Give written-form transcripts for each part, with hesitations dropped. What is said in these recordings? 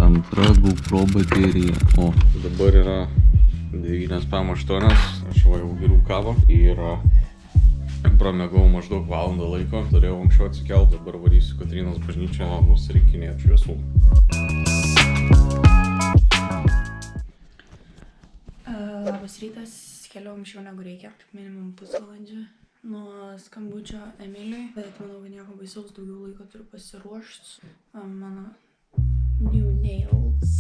Antra GoPro baterija. O, dabar yra 9:08, aš jau geriu kavą ir pramegau maždaug valandą laiko. Turėjau anksčiau atsikelti, dabar varysiu Kotrynos bažnyčią, nusirikinėti šviesų. Labas rytas, keliau anksčiau negu reikia, minimum pusvalandžio nuo skambučio Emiliui, bet manau, kad nieko baisaus, daugiau laiko turiu pasiruošti. Mano new nails.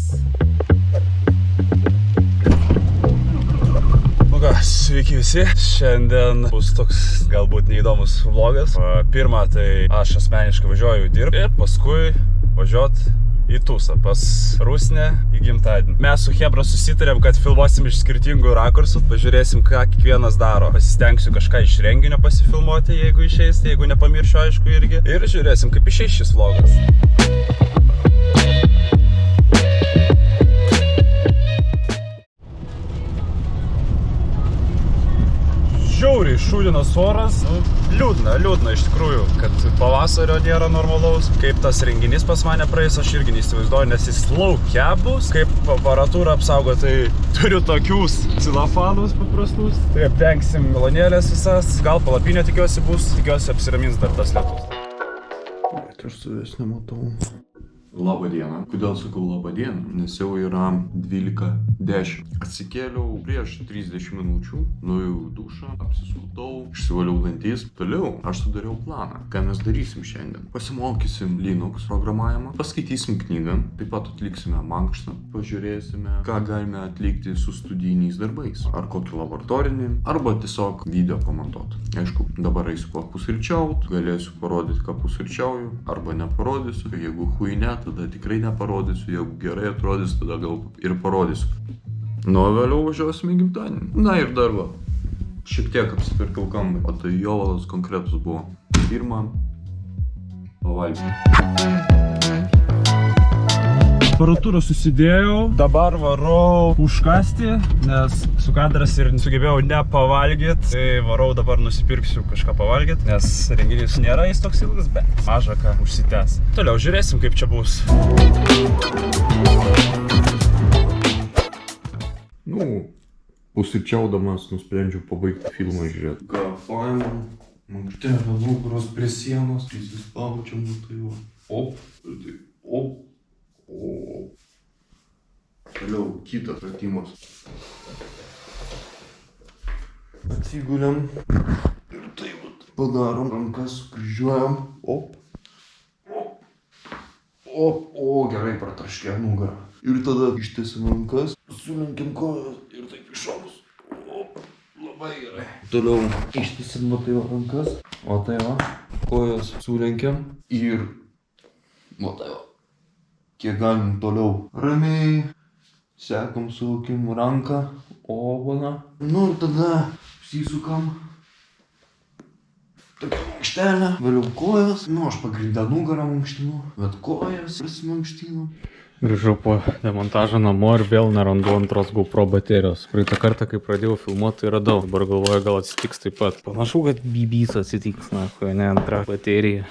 Sveiki visi, šiandien bus toks galbūt neįdomus vlogas. Pirmą, tai aš asmeniškai važiuoju dirbti ir paskui važiuoti į Tūsą pas Rusnę į gimtadienį. Mes su Hebra susitarėm, kad filmuosim iš skirtingų rakursų, pažiūrėsim, ką kiekvienas daro. Pasistengsiu kažką iš renginio pasifilmuoti, jeigu išeis, jeigu nepamiršiu, aišku, irgi. Ir žiūrėsim, kaip išeis šis vlogas. Žiauriai šūdinas oras, liūdna iš tikrųjų, kad pavasario nėra normalaus. Kaip tas renginys pas mane praeis, aš irgi neįsivaizduoju, nes jis lauke bus. Kaip aparatūrą apsaugo, tai turiu tokius cilofanus paprastus. Tai apdengsim melonėlės visas, gal palapinė tikiuosi bus, tikiuosi apsiramins dar tas lietus. Aš savęs nematau. Labą dieną. Kodėl sakau labą dieną? Nes jau yra 12:10. Atsikėliau prieš 30 minučių, nuėjau į dušą, apsiskutau, išsivaliau dantis. Toliau aš sudariau planą, ką mes darysim šiandien. Pasimokysim Linux programavimą, paskaitysim knygą, taip pat atliksime mankštą, pažiūrėsime, ką galime atlikti su studijiniais darbais. Ar kokį laboratorinį, arba tiesiog video komentuoti. Aišku, dabar eisiu papusryčiaut, galėsiu parodyti, ką pusryčiauju, arba neparodysiu. Jeigu huinė, tada tikrai neparodysiu, jeigu gerai atrodys, tada gal ir parodysiu. Nu, vėliau važiuosime į gimtadienį. Na ir dar va, šiek tiek apsipirkau kambarį, o tai jovalas konkretus buvo. Pirmą, pavalgyti. Aparatūrą susidėjau, dabar varau užkasti, nes su kadras ir sugebėjau nepavalgyti. Tai varau dabar nusipirksiu kažką pavalgyti, nes renginys nėra jis toks ilgas, bet maža ką užsitęs. Toliau žiūrėsim, kaip čia bus. Nu, pusryčiaudamas nusprendžiau pabaigti filmą žiūrėti. Ką fainų, mankštelę nugaros prie sienos, įsispaučiam, tai va. Op, ir tai op. O. Toliau kitas pratimas. Atsigulėm ir taip vat padarom, rankas sukryžiuojam. Op. Op. Op. O, gerai pratraškė nugarą. Ir tada ištiesim rankas, sulenkiam kojas ir taip iš šonus. Op. Labai gerai. Toliau ištiesim va tai va rankas. O tai va, kojas sulenkiam ir va tai va. Kiek galim toliau. Ramiai sekam su akim ranką, obalą. Nu ir tada susisukam tokią mankštelę, vėliau kojas. Nu, aš pagrindę nugarą mankštinu, bet kojas prisimankštinu. Grįžau po demontažą namo ir vėl nerandu antros GoPro baterijos. Praeitą kartą, kai pradėjau filmuoti, tai radau. Dabar galvoju, gal atsitiks taip pat. Panašu, kad BB's atsitiks, na, ne antra baterija.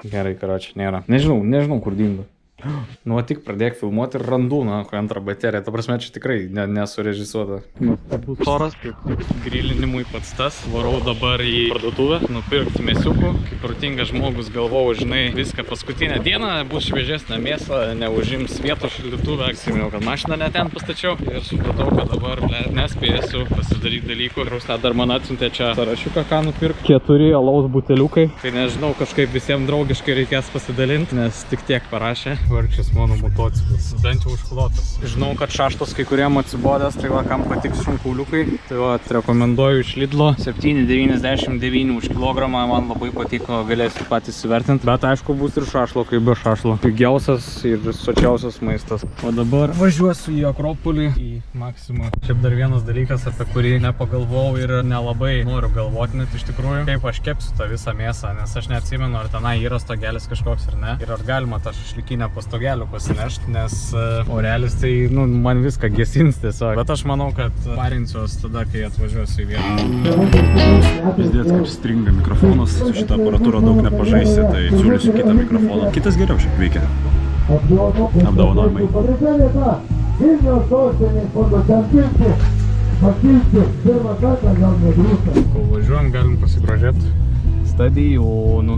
Gerai, karočią nėra. Nežinau, kur dingo. Nu, tik pradėk filmuoti ir randu, na, antrą bateriją. Ta prasme, čia tikrai nesurežisuota. Pabus oras, kaip grilinimui pats tas. Varau dabar į parduotuvę, nupirkti mėsiukų. Kaip protingas žmogus galvojau, žinai, viską paskutinę dieną, bus šviežesnė mėsa, neužims vietos šaldytuve. Atsiminiau, kad mašiną ne ten pastačiau ir supratau, kad dabar nespėsiu pasidaryti dalykų. Rusna dar man atsiuntė čia sąrašiuką, ką nupirkti. 4 alaus buteliukai. Tai nežinau, kažkaip visiems draugiškai reikės pasidalinti, nes tik tiek parašė. Vargšės mano motociklas, bent jau užklotas. Žinau, kad šaštos kai kuriem atsibodęs, tai va, kam patiks šunkauliukai. Tai va, rekomenduoju iš Lidlo. 7,99 už kilogramą, man labai patiko, galėsiu patys įvertinti. Bet aišku, bus ir šašlo, kaip be šašlo. Pigiausias ir sočiausias maistas. O dabar važiuosiu į Akropolį, į Maksimą. Šiaip dar vienas dalykas, apie kurį nepagalvojau ir nelabai noriu galvoti net iš tikrųjų. Kaip aš kepsiu tą visą mėsą, nes aš neatsimenu, ar tenai yra stogelis kažkoks ar ne. Ir ar galima tą šašlikinę pastogelių pasinešti, nes orelis tai, nu, man viską gesins tiesiog. Bet aš manau, kad parinsiuos tada, kai atvažiuosiu į vietą. Pizdėts kaip stringa mikrofonas, su šitą aparatūrą daug nepažaisi, tai siūlysiu kitą mikrofoną. Kitas geriau šiaip veikia. Apdovanojimai. Kol važiuojam, galim pasigrožėti stadionų.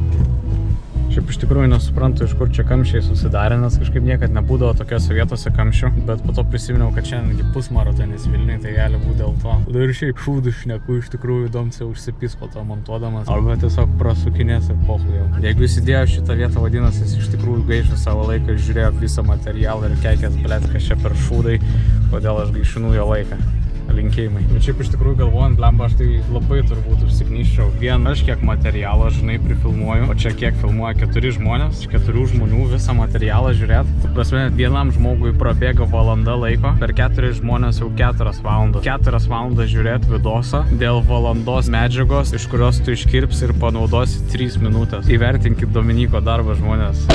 Šiaip iš tikrųjų nesuprantu, iš kur čia kamščiai susidarė, nes kažkaip niekad nebūdavo tokiose vietose kamščių, bet po to prisiminiau, kad šiandien pusmaratonis Vilniui, tai gali būti dėl to. Ir šiaip šūdų šneku, iš tikrųjų įdomsiai užsipys po to montuodamas, arba tiesiog prasukinės ir pohujau. Jeigu jis įdėjo šitą vietą, vadinasi, jis iš tikrųjų gaišo savo laiką ir žiūrėjo visą materialą ir keikės, blėt, kas čia per šūdai, kodėl aš gaišinu jo laiką. Linkėjimai. Bet šiaip iš tikrųjų galvojant, blemba, aš tai labai turbūt užsiknyščiau. Vien aš kiek materialą, žinai, prifilmuoju, o čia kiek filmuoja 4 žmonės, 4 žmonių visą materialą žiūrėt. Tu prasme, vienam žmogui prabėga valanda laiko, per 4 žmonės jau 4 valandas. 4 valandas žiūrėt vidosą dėl valandos medžiagos, iš kurios tu iškirpsi ir panaudosi 3 minutės. Įvertinkit Dominyko darbą, žmonės.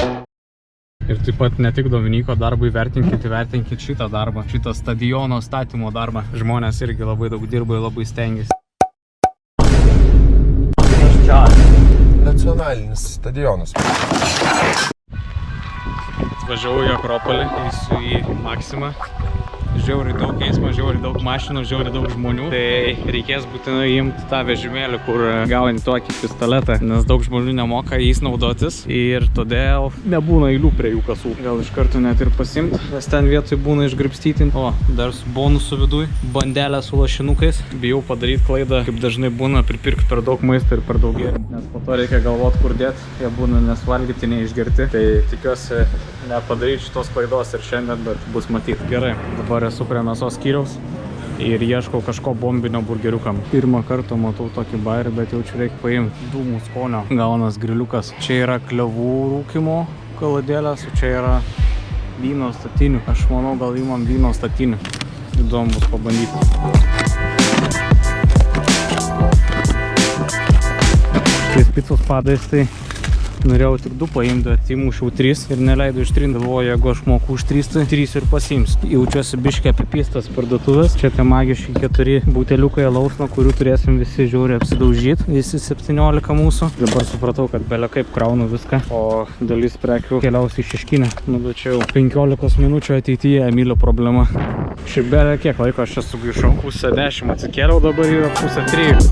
Ir taip pat ne tik Dominyko darbą įvertinkit šitą darbą, šitą stadiono statymo darbą. Žmonės irgi labai daug dirba ir labai stengiasi. Nacionalinis stadionas. Atvažiavau į Akropolį, eisiu į Maksimą. Žiauriai daug eismo, žiauriai daug mašinų, žiauriai daug žmonių. Tai reikės būtinai imti tą vežimėlį, kur gauni tokį pistoletą, nes daug žmonių nemoka jais naudotis ir todėl nebūna eilių prie jų kasų. Gal iš karto net ir pasimti, nes ten vietoj būna išgraibstyti. O, dar su bonusu viduj, bandelė su lašinukais. Bijau padaryti klaidą, kaip dažnai būna, pripirkti per daug maisto ir per daug gėrimų. Nes po to reikia galvoti, kur dėti, jie būna nesvalgyti, neišgerti. Tai tikiuosi nepadaryti šitos klaidos ir šiandien, bet bus matyti. Gerai, dabar esu prie mėsos skyriaus ir ieškau kažko bombinio burgeriukam. Pirmą kartą matau tokį bairį, bet jaučiu reikia paimti dūmų skonio. Gaunas griliukas. Čia yra klevų rūkimo kaladėlės, o čia yra vyno statinių. Aš manau, gal įmam vyno statinių. Įdomu bus pabandyti. Šitais picos padais tai norėjau tik 2 paimti, bet įmušiau 3 ir neleido ištrinti. Galvoju, jeigu aš moku už 3, tai 3 ir pasiims. Jaučiuosi biškį apipystas parduotuvės. Čia tie magiški 4 buteliukai alaus, nuo kurių turėsim visi žiauriai apsidaužyti. Visi 17 mūsų. Dabar supratau, kad belia kaip kraunu viską, o dalis prekių keliausi į Šeškinę. Nu, bet čia jau 15 minučių ateityje Emilio problema. Šiaip belia kiek laiko aš čia sugaišau. 9:30 atsikėliau, dabar yra 2:30.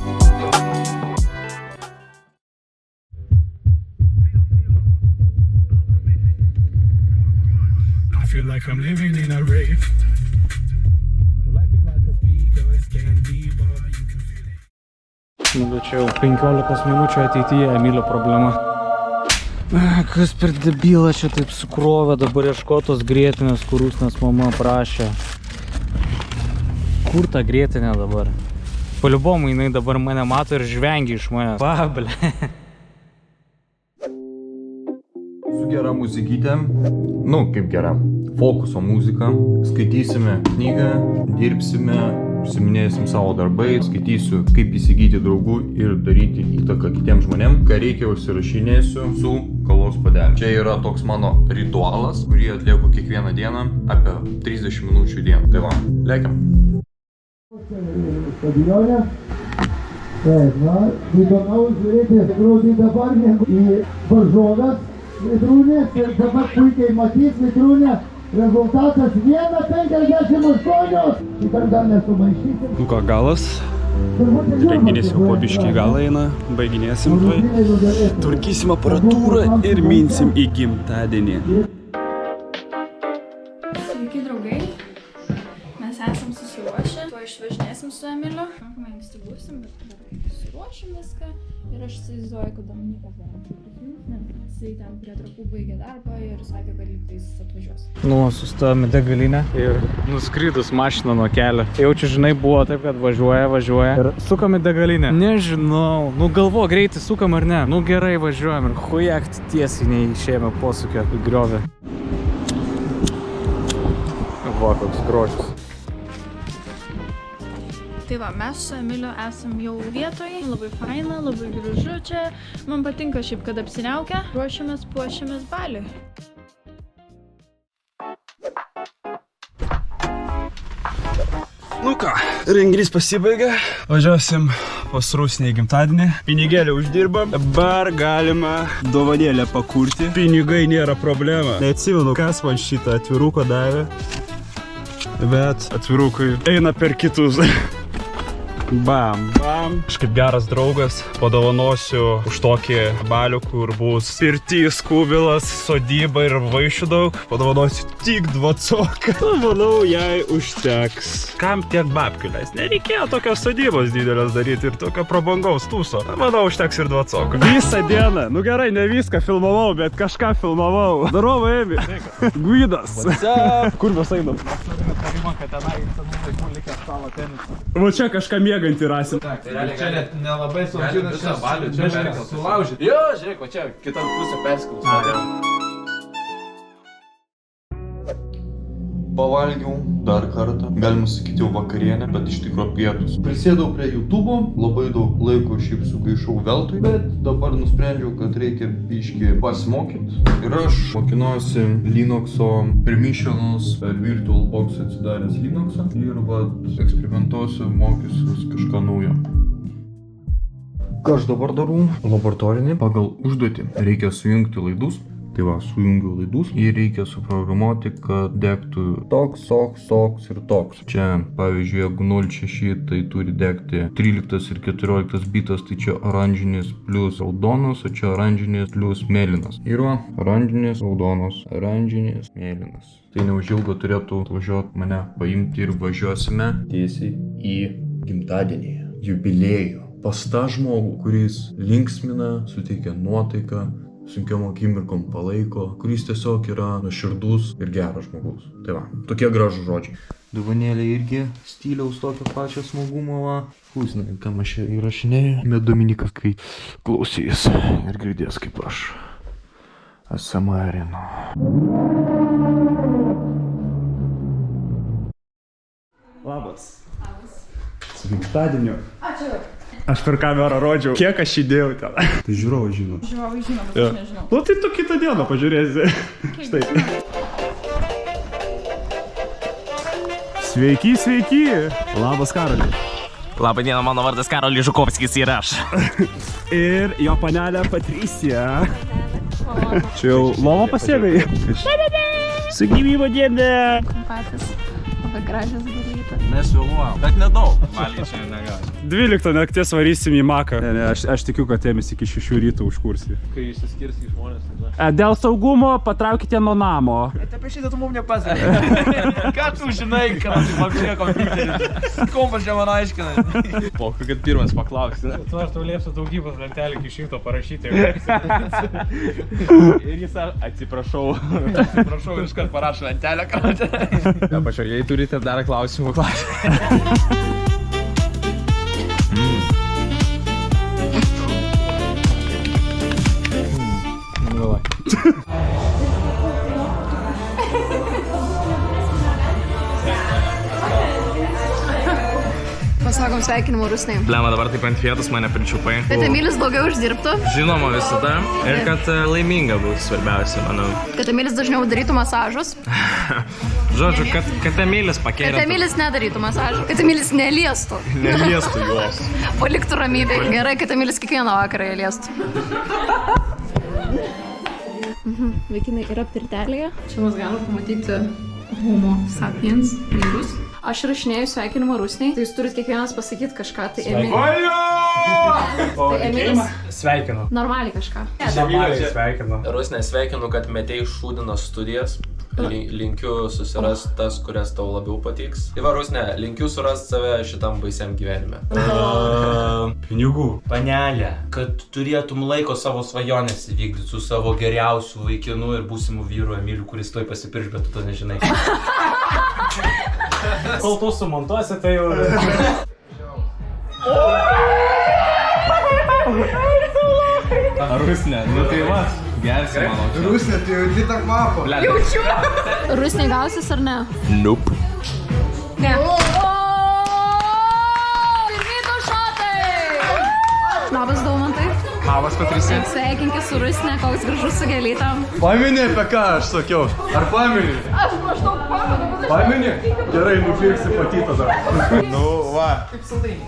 I feel like I'm living in a rave. Life is like a speaker, it can be more, you can feel it. Nu, bet čia jau 15 minučių ateityje Emilio problema. Kas per debilą čia taip sukrovė, dabar ieškotos grietinės, kurius nes mama prašė. Kur ta grietinė dabar? Paliubomu jinai dabar mane mato ir žvengia iš manęs. Pablė. Su gera muzikytė, nu kaip gera, fokuso muzika, skaitysime knygą, dirbsime, užsiminėsim savo darbai, skaitysiu kaip įsigyti draugų ir daryti įtaką kitiems žmonėms, ką reikia užsirašinėsiu su kavos puodeliu. Čia yra toks mano ritualas, kurį atlieku kiekvieną dieną apie 30 minučių į dieną. Tai va, lėkiam. Stadione. Taip, na, įdomiau žiūrėti grūdį dabar negu į varžovės Mitrūnės ir dabar puikiai matys Mitrūnė. Rezultatas 1:58. Šitą gal nesumaišysim. Nu ką, galas. Renginys jau po biškį galą eina, baiginėsim tuoj. Tvarkysim aparatūrą ir minsim į gimtadienį. Sveiki, draugai. Mes esam susiruošę. Tuo išvažinėsim su Emiliu. Pakankamai anksti būsim, bet dabar susiruošim viską. Ir aš įsivaizduoju, kad Dominykas dar prisijungs, nes jisai ten prie Trakų baigė darbą ir sakė, kad lygtais atvažiuos. Nu, sustojom į degalinę ir nuskridus mašiną nuo kelio. Jau čia, žinai, buvo taip, kad važiuoja ir sukam į degalinę. Nežinau, nu galvo greitai sukam ar ne. Nu gerai važiuojam ir hujakt tiesiai neišėjame posūkio į griovį. Va, koks grožis. Tai va, mes su Emiliu esam jau vietoje, labai faina, labai gražu čia. Man patinka šiaip, kad apsiniaukia. Ruošiamės, puošiamės baliui. Nu ką, renginys pasibaigė. Važiuosim pas Rusnį į gimtadienį. Pinigėlį uždirbam. Dabar galima dovanėlę pakurti. Pinigai nėra problema. Neatsimenu, kas man šitą atviruką davė. Bet atvirukai eina per kitus. Bam, bam. Aš kaip geras draugas padovanosiu už tokį balių, kur bus pirtys, kubilas, sodyba ir vaišių daug. Padovanosiu tik 20. Manau, jai užteks. Kam tiek babkių leis? Nereikėjo tokios sodybos didelės daryti ir tokio prabangaus tūso. Manau, užteks ir 20. Visą dieną. Nu gerai, ne viską filmavau, bet kažką filmavau. Darovo, Emi. Guidas. Kur mes einam? Va čia kažką mėgantį rasim. Čia net nelabai sunkinas šias balių, čia reikia sulaužyti. Jo, žiūrėk, va čia kitą pusę perskaus. Pavalgiau dar kartą, galima sakyti jau vakarienę, bet iš tikro pietus. Prisėdau prie YouTube'o, labai daug laiko šiaip sugaišau veltui, bet dabar nusprendžiau, kad reikia biškį pasimokyti. Ir aš mokinuosi Linuxo permissionus per VirtualBox atsidaręs Linuxą ir eksperimentuosiu, mokysiuos kažką naujo. Ką aš dabar darau? Laboratorinį pagal užduotį. Reikia sujungti laidus. Tai va, sujungiu laidus ir reikia suprogramuoti, kad degtų toks, toks ir toks. Čia, pavyzdžiui, jeigu 0.6, tai turi degti 13 ir 14 bitas, tai čia oranžinis plus raudonas, o čia oranžinis plus mėlynas. Ir va, oranžinis, raudonas, oranžinis, mėlynas. Tai neužilgo turėtų važiuoti mane paimti ir važiuosime tiesiai į gimtadienį, jubiliejų. Pas tą žmogų, kuris linksmina, suteikia nuotaiką, sunkiom akimirkom palaiko, kuris tiesiog yra nuoširdus ir geras žmogus. Tai va, tokie gražūs žodžiai. Dovanėlė irgi stiliaus tokio pačio smagumo, va. Žinai, kam aš įrašinėjau. Bet Dominikas, kai klausys ir girdės, kaip aš ASMR'inu. Labas. Su gimtadieniu. Ačiū. Aš per kamerą rodžiau, kiek aš įdėjau ten. Tai žiūrovai žino. Žiūrovai žino, bet aš nežinau. Nu tai tu kitą dieną pažiūrėsi. Štai. Sveiki, sveiki. Labas, Karoli. Labą dieną, mano vardas Karolis Žukovskis ir aš. Ir jo panelė Patricija. Čia jau lova pasėgai. Su gyvybo diena. Patys labai gražias dalykas. Mes vėluojam, bet nedaug. Valiai čia negali. 12 nakties varysim į Maką. Ne, aš tikiu, kad ėmės iki 6 ryto užkursi. Kai išsiskirs į žmonės. Dėl saugumo patraukite nuo namo. Bet apie šitą tu mums nepasakė. Ką tu žinai, ką tu pakšė kompiuteris? Kompas čia man aiškina. O, kad pirmas paklausti. Tu aš tau liepsiu daugybos lentelį iki 100 parašyti. Ir jis atsiprašau. Atsiprašau ir iškart parašo lentelę, ką čia. Apačio, jei turite dar klausimų, klausimų. Pasakom sveikinimų Rusnai. Blema, dabar taip ant vietos mane pričiupai. Kad Emilis daugiau uždirbtų. Žinoma visada. Ir kad laiminga būtų svarbiausia, manau. Kad Emilis dažniau darytų masažus. Žodžiu, kad Emilis pakėlė. Kad Emilis nedarytų masažų. Kad Emilis neliestų. Neliestų juos. Paliktų ramybę. Gerai, kad Emilis kiekvieną vakarą liestų. Vaikinai yra pirtelėje. Čia mes galime pamatyti Homo sapiens vyrus. Aš rašinėjau sveikinimą Rusnei, tai jūs turit kiekvienas pasakyti kažką, tai Emilis. Tai Emilis. Sveikinu. Normaliai kažką. Normaliai sveikinu. Rusne, sveikinu, kad metei šūdinas studijas. Linkiu susirast tas, kurias tau labiau patiks. Tai va, Rusne, linkiu surast save šitam baisiam gyvenime. Pinigų. Panelė, kad turėtum laiko savo svajonės įvykdyti su savo geriausiu vaikinu ir būsimu vyru Emiliu, kuris toj pasipirš, bet tu to nežinai. Kol tu sumontuosi, tai jau... Rusne, nu tai va, gersi mano. Rusne, tai jauti tą kvapą. Jaučiu. Rusnei gausis ar ne? Nope. Ne. Pirmi du šotai. Labas, Daumantai. Labas, Patricija. Sveikinkis su Rusne, koks gražus su gėlytam. Pamini, apie ką aš sakiau? Ar pamini? Aš maždaug pamenu. Pamini? Gerai, nupirksi pati tada. Nu, va.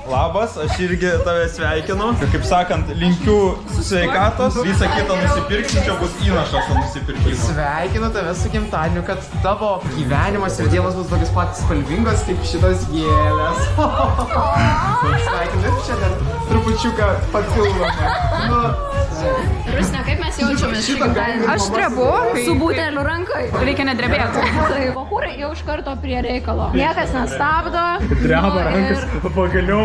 Labas, aš irgi tave sveikinu. Kaip sakant, linkiu sveikatos. Visą kitą nusipirksim, čia bus įnašas nusipirkimas. Sveikinu tave su gimtadieniu, kad tavo gyvenimas ir dienos bus tokios patys spalvingos kaip šitos gėlės. Sveikinu, čia dar trupučiuką papildomą. Rusne, kaip mes jaučiamės šį gimtadienį? Aš drebu. Su būteliu rankai. Reikia nedrebėti. Tai vahūrai jau iš karto prie reikalo. Niekas nestabdo. Dreba rankas pagaliau.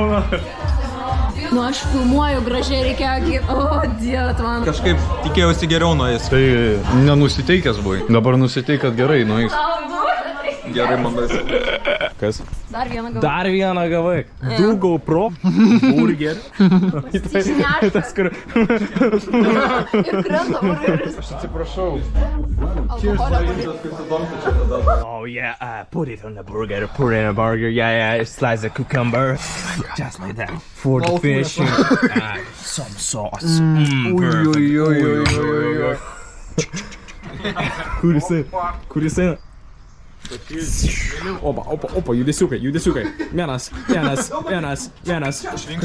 Nu, aš filmuoju gražiai, reikia... O, Dievas man. Kažkaip tikėjausi geriau nueis. Tai nenusiteikęs buvai. Dabar nusiteik, kad gerai nueis. Gerai, manai. Kas? Dar vieną gavau. Dar vieną gavai. Du GoPro, burger. Tas, kur... Ir krenta burgeris. Aš atsiprašau. Oh yeah, put it on the burger, put it in a burger. Yeah, slice a cucumber. Just like that. For the fish. Some sauce. Kur jisai? Opa, judesiukai. Vienas. Kas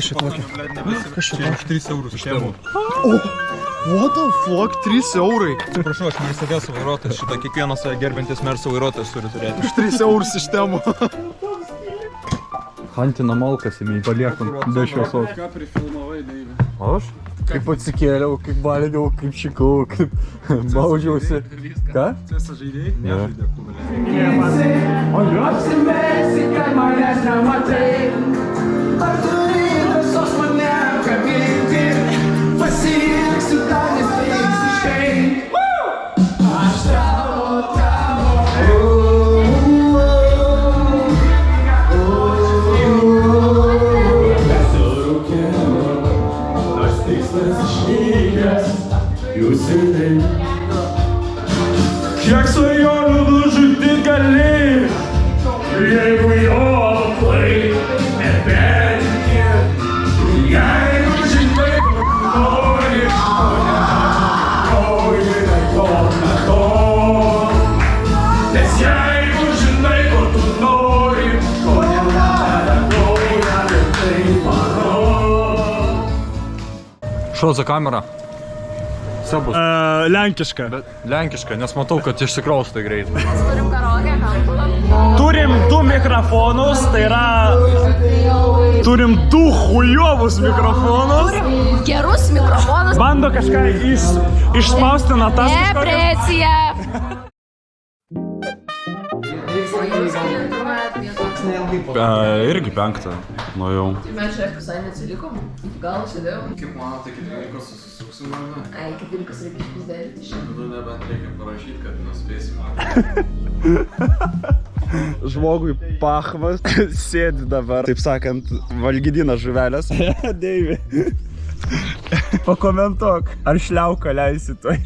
čia tokio? Už 3 eurus iš tėvų. What the fuck, 3 eurai? Atsiprašau, aš ne visada esu vairuotojas. Šitą kiekvienas gerbintis Merso vairuotojas turi turėti. Už 3 eurus iš temų. Hantina malkas įmei paliekam be šviesos. Ką prifilmavai, Deivi? Aš? Kaip atsikėliau, kaip valgiau, kaip šikau, kaip baudžiausi. Ką? Visą žaidėjai? Ne. Apsimelsi, kad manęs nematai. Ar turi drąsos mane apkabinti? Pasiilgsiu tau, nes visiškai. Aš tavo. Kiek svajonių nužudyti gali, jeigu jo aplai nebetikėt. Jeigu žinai, ko nori, ko neto. Nes jeigu žinai, ko tu nori, ko tai paro. Šau za kamerą. Sebus. Lenkiška. Lenkiška, nes matau, kad išsikraustai greit. Turim karaoke, Turim 2 mikrofonus, tai yra... Turim 2 chujovus mikrofonus. gerus mikrofonus. Bando kažką išspausti natas. Depresija. Irgi 5. Nuėjau. Tai mes čia visai neatsilikom. Iki galo sėdėjom. Kaip mano, tai 12 susisuksim ar ne? Ai, iki 12 reikia išpizdėti. Tada nebent reikia parašyti, kad nuspėsim. Žmogui pachvas sėdi dabar, taip sakant, valgydina žuvelės. Deivi. Pakomentuok, ar šliauką leisi toj?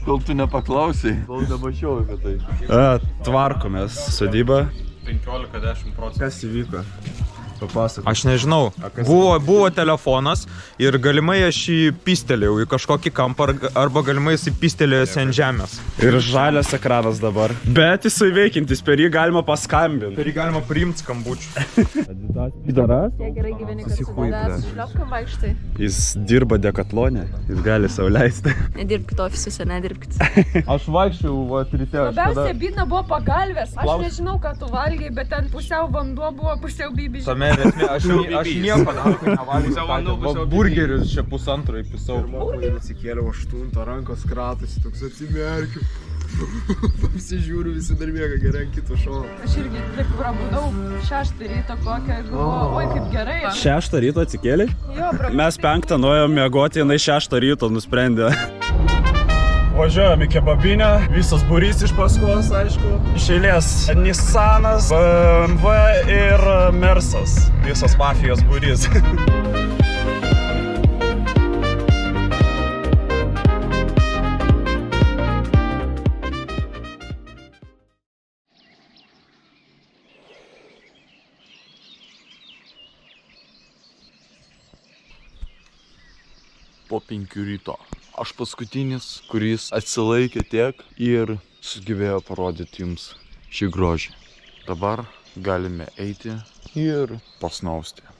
Kol tu nepaklausai, kol nemačiau apie tai. Tvarkomės sodybą. 15-10%. Kas įvyko? Papasakok. Aš nežinau, buvo telefonas ir galimai aš jį pistelėjau į kažkokį kampą arba galimai jis pistelėjęs ant žemės. Ir žalias ekranas dabar. Bet jisai veikintis, per jį galima paskambinti. Per jį galima priimti skambučių. Pidaras? Tiek gerai gyveni, kad su manęs šliopkam vaikštai. Jis dirba Decathlone, jis gali sau leisti. Nedirbkit ofisuose, nedirbkit. Aš vaikščiau ryte. Labiausiai bidna buvo pagalvės. Aš nežinau, ką tu valgiai, bet ten pusiau vanduo buvo, pusiau bibižiai. Tame esmė, aš nieko nevalgiau. Burgerius čia 1,5 įpisau. Atsikėliau 8 rankos kratosi, toks atsimerkiu. Apsižiūriu, visi dar miega gerai ant kito šono. Aš irgi taip prabudau 6 ryto kokią ir galvoju, oi kaip gerai. 6 ryto atsikėlė? Jo, Mes 5 nuėjom miegoti, jinai 6 ryto nusprendė. Važiuojam į kebabinę, visas būrys iš paskos, aišku. Iš eilės Nissanas, BMW ir Mersas. Visas mafijos būrys. po 5 ryto. Aš paskutinis, kuris atsilaikė tiek ir sugebėjo parodyti jums šį grožį. Dabar galime eiti ir pasnausti.